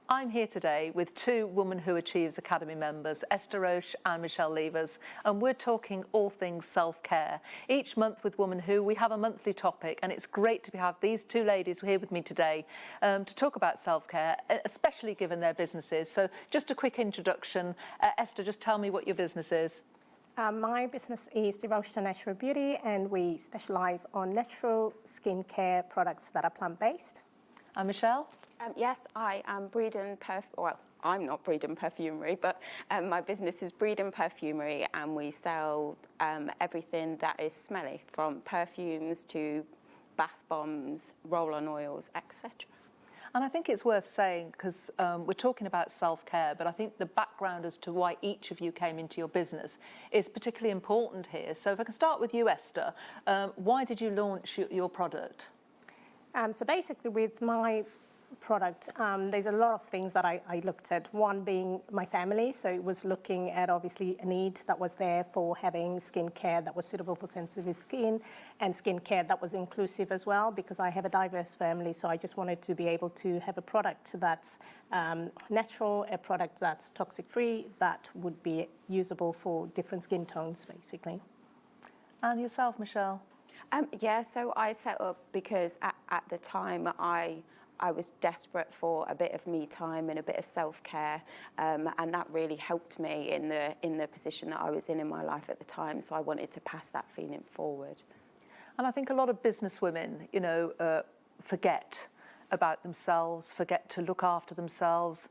I'm here today with two Woman Who Achieves Academy members, Esther Roche and Leivers, and we're talking all things self-care. Each month with Woman Who, we have a monthly topic, and it's great to have these two ladies here with me today to talk about self-care, especially given their businesses. So just a quick introduction. Esther, just tell me what your business is. My business is DeRoiste Natural Beauty, and we specialise on natural skincare products that are plant-based. And Michelle? Yes, I am I'm not Breeden Perfumery, but my business is Breeden Perfumery, and we sell everything that is smelly, from perfumes to bath bombs, roll-on oils, etc. And I think it's worth saying, because we're talking about self-care, but I think the background as to why each of you came into your business is particularly important here. So if I can start with you, Esther, why did you launch your product? So basically with my product, there's a lot of things that I looked at. One being my family, so it was looking at obviously a need that was there for having skincare that was suitable for sensitive skin, and skincare that was inclusive as well, because I have a diverse family, so I just wanted to be able to have a product that's natural, a product that's toxic-free, that would be usable for different skin tones, basically. And yourself, Michelle? Yeah, so I set up because at the time I was desperate for a bit of me time and a bit of self-care, and that really helped me in the position that I was in my life at the time, so I wanted to pass that feeling forward. And I think a lot of business women, forget about themselves, forget to look after themselves.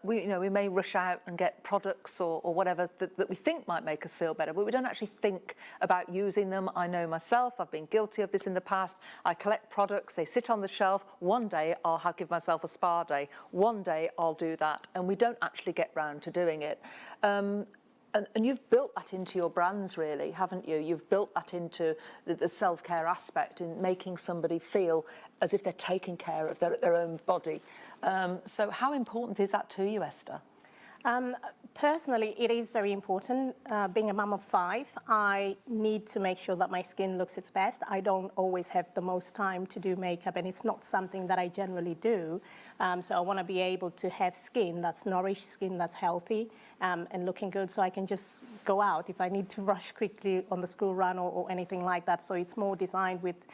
We may rush out and get products or whatever that we think might make us feel better, but we don't actually think about using them. I know myself, I've been guilty of this in the past. I collect products, they sit on the shelf. One day I'll give myself a spa day. One day I'll do that. And we don't actually get round to doing it. And you've built that into your brands, really, haven't you? You've built that into the self-care aspect in making somebody feel as if they're taking care of their own body. So how important is that to you, Esther? Personally, it is very important. Being a mum of 5, I need to make sure that my skin looks its best. I don't always have the most time to do makeup, and it's not something that I generally do. So I want to be able to have skin that's nourished, skin that's healthy, and looking good, so I can just go out if I need to rush quickly on the school run or anything like that. So it's more designed with,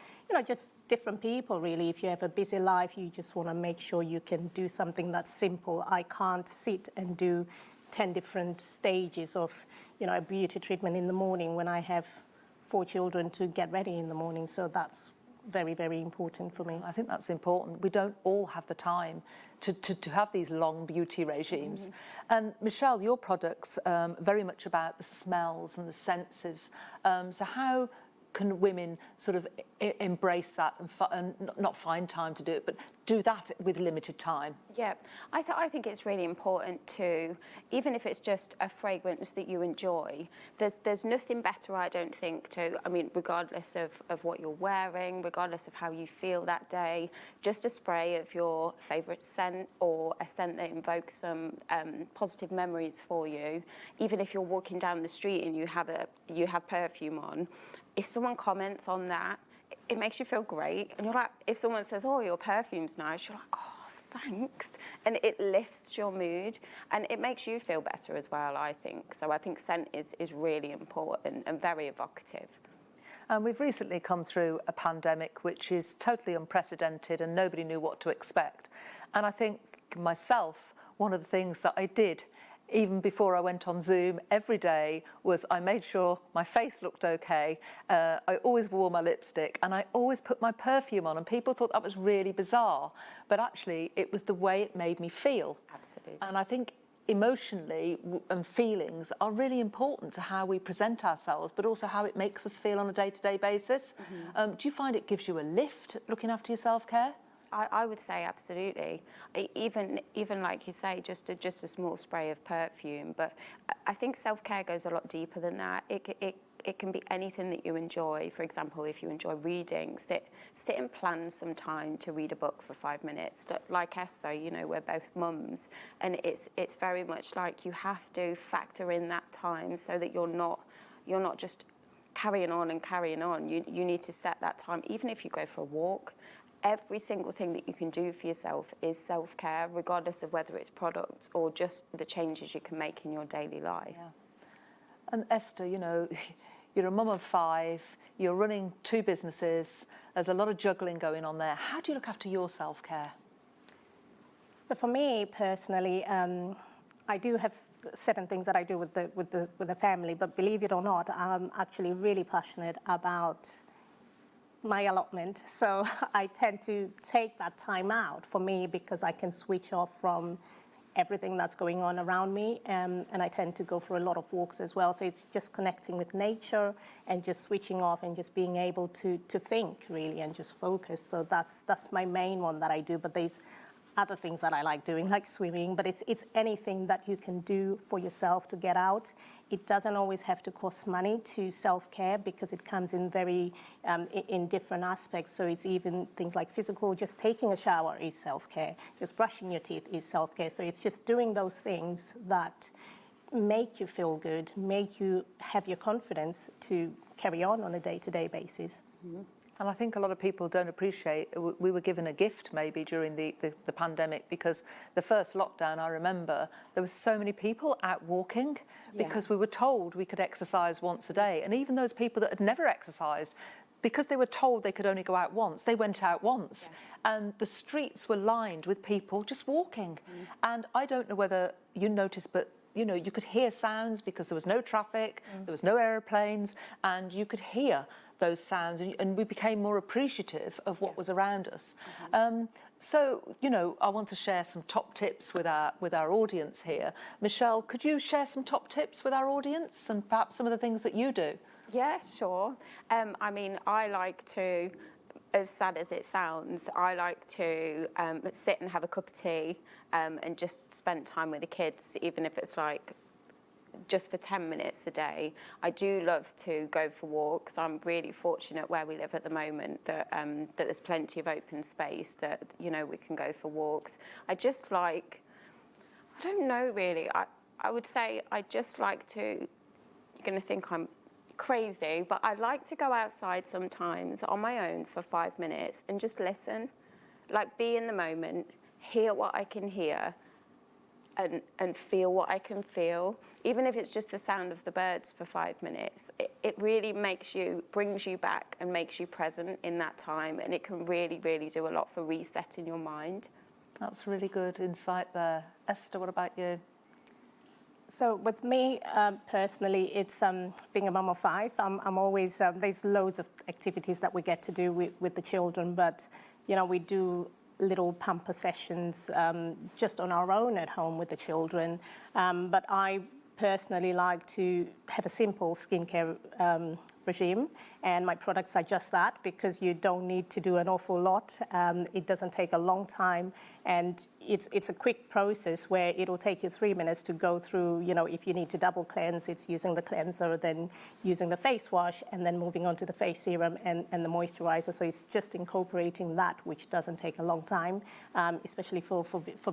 just different people, really. If you have a busy life, you just want to make sure you can do something that's simple. I can't sit and do 10 different stages of, a beauty treatment in the morning when I have 4 children to get ready in the morning. So that's very, very important for me. I think that's important. We don't all have the time to have these long beauty regimes. Mm-hmm. And Michelle, your product's very much about the smells and the senses. So how can women sort of embrace that and not find time to do it, but do that with limited time? Yeah, I think it's really important to, even if it's just a fragrance that you enjoy, there's nothing better, I don't think, regardless of what you're wearing, regardless of how you feel that day, just a spray of your favourite scent, or a scent that invokes some positive memories for you. Even if you're walking down the street and you have perfume on, if someone comments on that, it makes you feel great. And you're like, if someone says, "Oh, your perfume's nice," you're like, "Oh, thanks." And it lifts your mood, and it makes you feel better as well, I think. So I think scent is really important and very evocative. And we've recently come through a pandemic which is totally unprecedented, and nobody knew what to expect. And I think myself, one of the things that I did even before I went on Zoom every day was I made sure my face looked okay. I always wore my lipstick, and I always put my perfume on, and people thought that was really bizarre, but actually it was the way it made me feel. Absolutely. And I think emotionally and feelings are really important to how we present ourselves, but also how it makes us feel on a day-to-day basis. Mm-hmm. Do you find it gives you a lift looking after your self-care? I would say absolutely. Even like you say, just a small spray of perfume. But I think self-care goes a lot deeper than that. It can be anything that you enjoy. For example, if you enjoy reading, sit and plan some time to read a book for 5 minutes. Like Esther, we're both mums, and it's very much like you have to factor in that time so that you're not just carrying on. You need to set that time, even if you go for a walk. every single thing that you can do for yourself is self-care, regardless of whether it's products or just the changes you can make in your daily life. Yeah. And Esther, you know, you're a mum of 5, you're running 2 businesses, there's a lot of juggling going on there. How do you look after your self-care? So for me personally, I do have certain things that I do with the family, but believe it or not, I'm actually really passionate about my allotment. So I tend to take that time out for me because I can switch off from everything that's going on around me, and I tend to go for a lot of walks as well. So it's just connecting with nature and just switching off and just being able to think really and just focus. So that's my main one that I do, but there's other things that I like doing, like swimming, but it's anything that you can do for yourself to get out. It doesn't always have to cost money to self-care because it comes in very, in different aspects. So it's even things like physical, just taking a shower is self-care, just brushing your teeth is self-care. So it's just doing those things that make you feel good, make you have your confidence to carry on a day-to-day basis. Mm-hmm. And I think a lot of people don't appreciate, we were given a gift maybe during the pandemic, because the first lockdown, I remember, there were so many people out walking because we were told we could exercise once a day. And even those people that had never exercised, because they were told they could only go out once, they went out once. Yeah. And the streets were lined with people just walking. Mm. And I don't know whether you noticed, but you know, you could hear sounds because there was no traffic, there was no aeroplanes, and you could hear those sounds, and we became more appreciative of what was around us. Mm-hmm. So, you know, I want to share some top tips with our audience here. Michelle, could you share some top tips with our audience and perhaps some of the things that you do? Yeah, sure. I mean, I like to, as sad as it sounds, I like to sit and have a cup of tea and just spend time with the kids, even if it's like just for 10 minutes a day. I do love to go for walks. I'm really fortunate where we live at the moment that there's plenty of open space that, you know, we can go for walks. I just like, I don't know really, I would say I just like to, you're going to think I'm crazy, but I like to go outside sometimes on my own for 5 minutes and just listen, like be in the moment, hear what I can hear, and feel what I can feel. Even if it's just the sound of the birds for 5 minutes, it really brings you back and makes you present in that time, and it can really, really do a lot for resetting your mind. That's really good insight there. Esther, what about you? So with me personally, it's being a mum of 5. I'm always, there's loads of activities that we get to do with the children, but you know, we do little pamper sessions just on our own at home with the children. But I personally like to have a simple skincare regime, and my products are just that, because you don't need to do an awful lot. It doesn't take a long time, and it's a quick process where it'll take you 3 minutes to go through. You know, if you need to double cleanse, it's using the cleanser, then using the face wash, and then moving on to the face serum and the moisturizer. So it's just incorporating that, which doesn't take a long time, especially for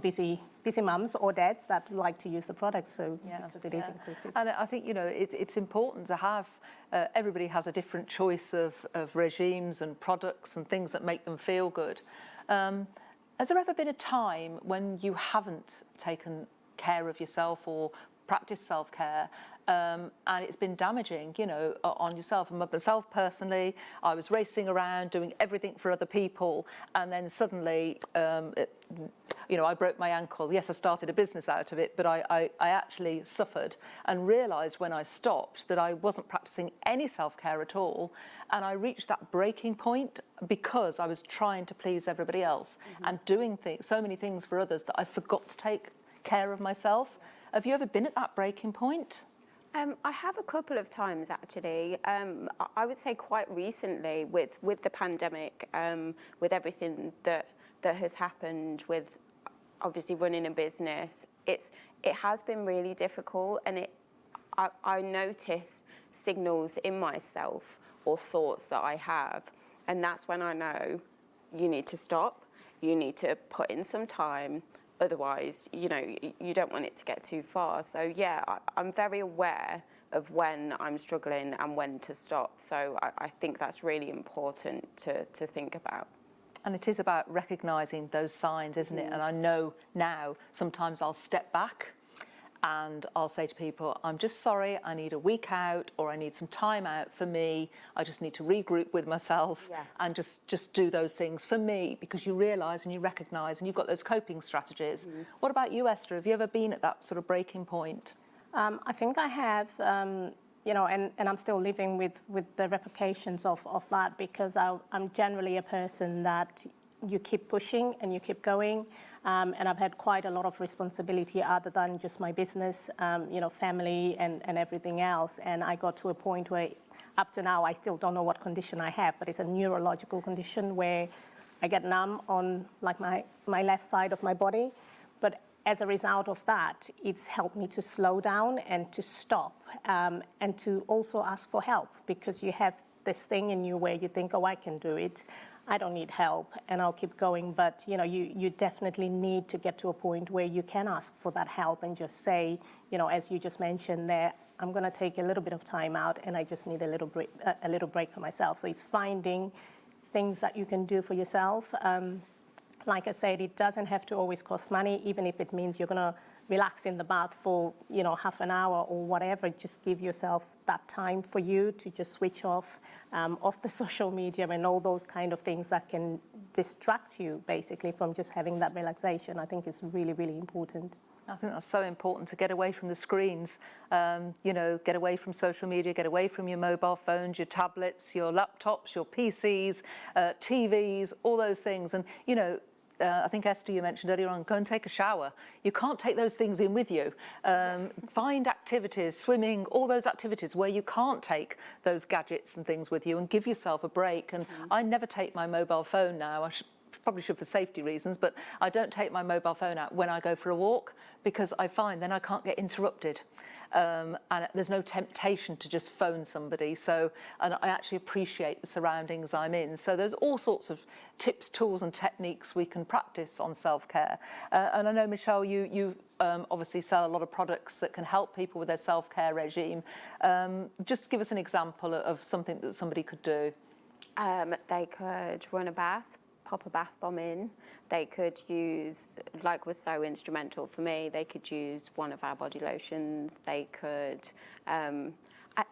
busy mums or dads that like to use the products. So because it is inclusive. And I think, you know, it's important to have, everybody has a different choice of regimes and products and things that make them feel good. Has there ever been a time when you haven't taken care of yourself or practiced self-care and it's been damaging, you know, on yourself? And myself personally, I was racing around doing everything for other people, and then suddenly, you know, I broke my ankle. Yes, I started a business out of it, but I actually suffered and realised when I stopped that I wasn't practicing any self-care at all. And I reached that breaking point because I was trying to please everybody else and doing so many things for others that I forgot to take care of myself. Have you ever been at that breaking point? I have a couple of times actually. I would say quite recently with the pandemic, with everything that has happened with obviously running a business. It has been really difficult, and I notice signals in myself or thoughts that I have, and that's when I know you need to stop, you need to put in some time, otherwise, you know, you don't want it to get too far. So yeah, I'm very aware of when I'm struggling and when to stop. So I think that's really important to think about. And it is about recognising those signs, isn't it? And I know now sometimes I'll step back and I'll say to people, I'm just sorry, I need a week out, or I need some time out for me. I just need to regroup with myself and just do those things for me, because you realise and you recognise and you've got those coping strategies. What about you, Esther? Have you ever been at that sort of breaking point? I think I have, you know, and I'm still living with the repercussions of that, because I'm generally a person that you keep pushing and you keep going. And I've had quite a lot of responsibility other than just my business, you know, family and everything else. And I got to a point where up to now, I still don't know what condition I have, but it's a neurological condition where I get numb on like my left side of my body. But as a result of that, it's helped me to slow down and to stop, and to also ask for help, because you have this thing in you where you think, oh, I can do it. I don't need help, and I'll keep going. But you know, you definitely need to get to a point where you can ask for that help and just say, you know, as you just mentioned there, I'm going to take a little bit of time out, and I just need a little break for myself. So it's finding things that you can do for yourself. Like I said, it doesn't have to always cost money, even if it means you're going to relax in the bath for, you know, half an hour or whatever. Just give yourself that time for you to just switch off the social media and all those kind of things that can distract you basically from just having that relaxation. I think is really, really important. I think that's so important, to get away from the screens, you know, get away from social media, get away from your mobile phones, your tablets, your laptops, your PCs, TVs, all those things. And, you know, I think, Esther, you mentioned earlier on, go and take a shower. You can't take those things in with you. Find activities, swimming, all those activities where you can't take those gadgets and things with you, and give yourself a break. And I never take my mobile phone now. I probably should for safety reasons, but I don't take my mobile phone out when I go for a walk, because I find then I can't get interrupted. And there's no temptation to just phone somebody. So, and I actually appreciate the surroundings I'm in. So there's all sorts of tips, tools and techniques we can practice on self-care. And I know, Michelle, you obviously sell a lot of products that can help people with their self-care regime. Just give us an example of something that somebody could do. They could run a bath, pop a bath bomb in. They could use, like was so instrumental for me, they could use one of our body lotions. They could,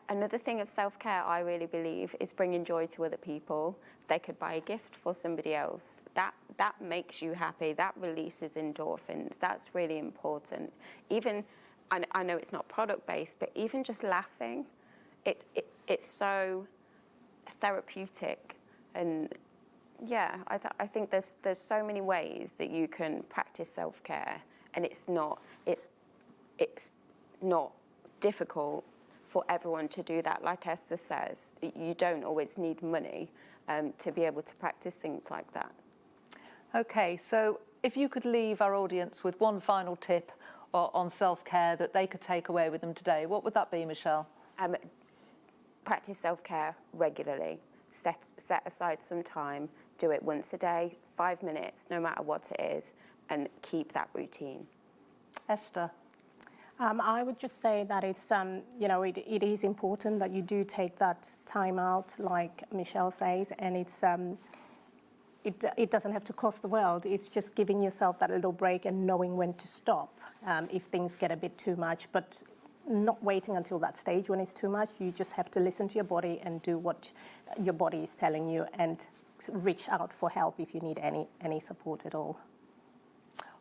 another thing of self-care I really believe is bringing joy to other people. They could buy a gift for somebody else. That makes you happy. That releases endorphins. That's really important. Even, I know it's not product-based, but even just laughing, it's so therapeutic. And yeah, I think there's so many ways that you can practice self-care, and it's not difficult for everyone to do that. Like Esther says, you don't always need money to be able to practice things like that. Okay, so if you could leave our audience with one final tip on self-care that they could take away with them today, what would that be, Michelle? Practice self-care regularly. Set aside some time. Do it once a day, 5 minutes, no matter what it is, and keep that routine. Esther? I would just say that it's, you know, it is important that you do take that time out, like Michelle says, and it's, it doesn't have to cost the world. It's just giving yourself that little break and knowing when to stop if things get a bit too much, but not waiting until that stage when it's too much. You just have to listen to your body and do what your body is telling you, and reach out for help if you need any support at all.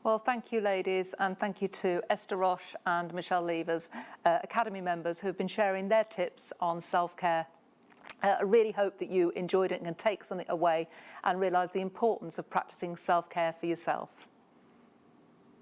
Well, thank you, ladies, and thank you to Esther Roche and Michelle Leivers, Academy members who have been sharing their tips on self-care. I really hope that you enjoyed it and can take something away and realise the importance of practising self-care for yourself.